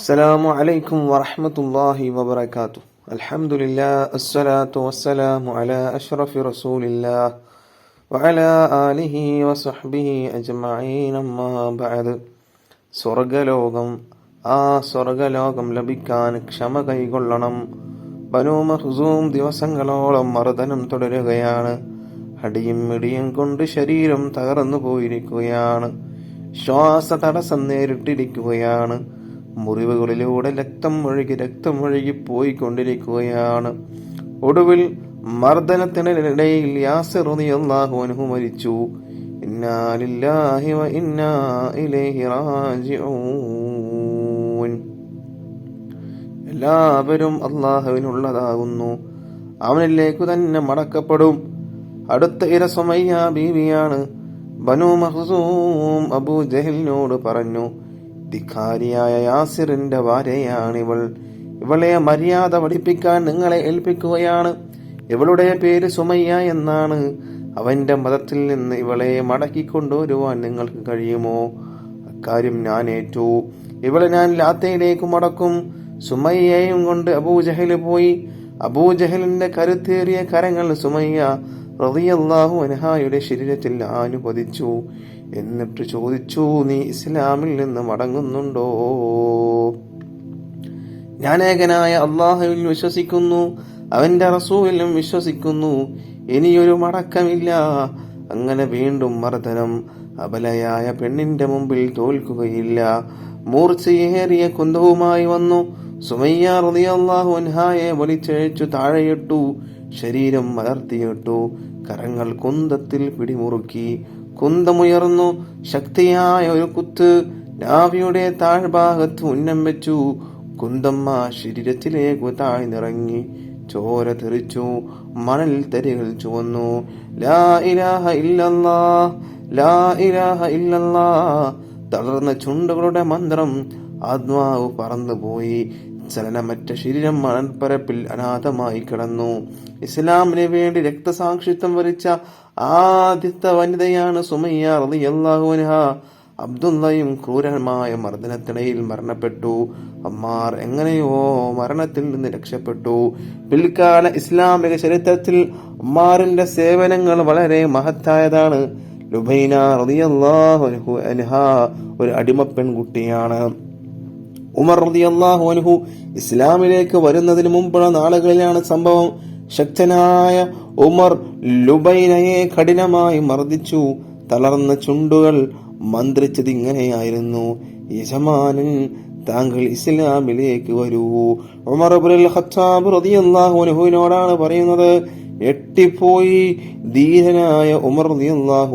അസ്സലാമു അലൈക്കും വറഹ്മത്തുള്ളാഹി വബറകാതുഹു. അൽഹംദുലില്ലാഹ് അസ്സലാത്തു വസ്സലാമു അലാ അഷ്റഫി റസൂലില്ലാഹ് വഅലാ ആലിഹി വസഹ്ബിഹി അജ്മഈൻ. അമ്മാ ബഅദ്. സ്വർഗലോകം, ആ സ്വർഗലോകം ലഭിക്കാൻ ക്ഷമ കൈകൊള്ളണം. ബനൂ മഖ്സൂം ദിവസങ്ങളോളം മർദ്ദനം തുടരുകയാണ്. അടിയും ഇടിയും കൊണ്ട് ശരീരം തകർന്നു പോയിരിക്കുകയാണ്. ശ്വാസ തടസ്സം നേരിട്ടിരിക്കുകയാണ്. മുറിവുകളിലൂടെ രക്തം ഒഴുകി പോയിക്കൊണ്ടിരിക്കുകയാണ്. ഒടുവിൽ മർദ്ദനത്തിനിടയിൽ യാസിർ റളിയല്ലാഹു അൻഹു മരിച്ചു. ഇന്നാ ലില്ലാഹി വ ഇന്നാ ഇലൈഹി റാജിഊൻ. എല്ലാവരും അല്ലാഹുവിനുള്ളതാകുന്നു, അവനിലേക്ക് തന്നെ മടക്കപ്പെടും. അടുത്ത ഇര സുമയ്യ ബീവിയാണ്. ബനൂ മഖ്സൂം അബൂ ജഹലിനോട് പറഞ്ഞു, ധിക്കാരിയായ യാസിറിന്റെ ഭാര്യയാണിവൾ. ഇവളെ മര്യാദ പഠിപ്പിക്കാൻ നിങ്ങളെ ഏൽപ്പിക്കുകയാണ്. ഇവളുടെ പേര് സുമയ്യ എന്നാണ്. അവന്റെ മതത്തിൽ നിന്ന് ഇവളെ മടക്കിക്കൊണ്ടുവരുവാൻ നിങ്ങൾക്ക് കഴിയുമോ? അക്കാര്യം ഞാൻ ഏറ്റു. ഇവളെ ഞാൻ ലാത്തയിലേക്ക് മടക്കും. സുമയ്യയും കൊണ്ട് അബൂജഹല് പോയി. അബൂജഹലിന്റെ കരുത്തേറിയ കരങ്ങൾ സുമയ്യ റളിയല്ലാഹു അൻഹായുടെ ശരീരത്തിൽ ആനുപതിച്ചു. എന്നിട്ട് ചോദിച്ചു, നീ ഇസ്ലാമിൽ നിന്ന് മടങ്ങുന്നുണ്ടോ? ഞാൻ ഏകനായ അള്ളാഹുവിൽ വിശ്വസിക്കുന്നു, അവന്റെ റസൂലിലും വിശ്വസിക്കുന്നു. ഇനിയൊരു മടക്കമില്ല. അങ്ങനെ വീണ്ടും മർദ്ദനം. അബലയായ പെണ്ണിന്റെ മുമ്പിൽ തോൽക്കുകയില്ല. മൂർച്ചയേറിയ കുന്തവുമായി വന്നു. സുമയ്യ റളിയല്ലാഹു അൻഹായെ വലിച്ചഴിച്ചു താഴെയിട്ടു. ശരീരം മലർത്തിയിട്ടു. കരങ്ങൾ കുന്തത്തിൽ പിടിമുറുക്കി. കുന്തമുയർന്നു. ശക്തിയായ ഒരു കുത്ത് നാവിയുടെ താഴ്ഭാഗത്ത് ഉന്നം വെച്ചു. കുന്തമ്മ ശരീരത്തിലേക്ക് താഴ്ന്നിറങ്ങി. ചോര തെറിച്ചു. മണൽ തരികൾ ചുവന്നു. ലാ ഇലാഹ ഇല്ലല്ലാഹ്, ലാ ഇലാഹ ഇല്ലല്ലാഹ്. തളർന്ന ചുണ്ടുകളുടെ മന്ത്രം. ആത്മാവ് പറന്നുപോയി. ചലനമറ്റ ശരീരം മണൽപ്പരപ്പിൽ അനാഥമായി കിടന്നു. ഇസ്ലാമിന് വേണ്ടി രക്തസാക്ഷിത്വം വരിച്ച ആദ്യത്തെ വനിതയാണ് സുമയ്യ റളിയല്ലാഹു അൻഹാ. അബ്ദുള്ളയും ക്രൂരമായ മർദ്ദനത്തിനിടയിൽ മരണപ്പെട്ടു. അമ്മാർ എങ്ങനെയോ മരണത്തിൽ നിന്ന് രക്ഷപ്പെട്ടു. പിൽക്കാല ഇസ്ലാമിക ചരിത്രത്തിൽ അമ്മാറിന്റെ സേവനങ്ങൾ വളരെ മഹത്തായതാണ്. ലുബൈന റളിയല്ലാഹു അൻഹാ ഒരു അടിമ പെൺകുട്ടിയാണ്. ഉമർ റളിയല്ലാഹു അൻഹു ഇസ്ലാമിലേക്ക് വരുന്നതിന് മുമ്പുള്ള നാളുകളിലാണ് സംഭവം. ശക്തനായ ഉമർ ലുബൈനയെ കഠിനമായി മർദ്ദിച്ചു. തളർന്ന ചുണ്ടുകൾ മന്ത്രിച്ചത് ഇങ്ങനെയായിരുന്നു, യജമാനൻ, താങ്കൾ ഇസ്ലാമിലേക്ക് വരൂ. ഉമർ ഇബ്നുൽ ഖത്താബ് റളിയല്ലാഹു അൻഹുവിനോടാണ് പറയുന്നത്. എട്ടിപ്പോയി ധീരനായ ഉമർ റളിയല്ലാഹു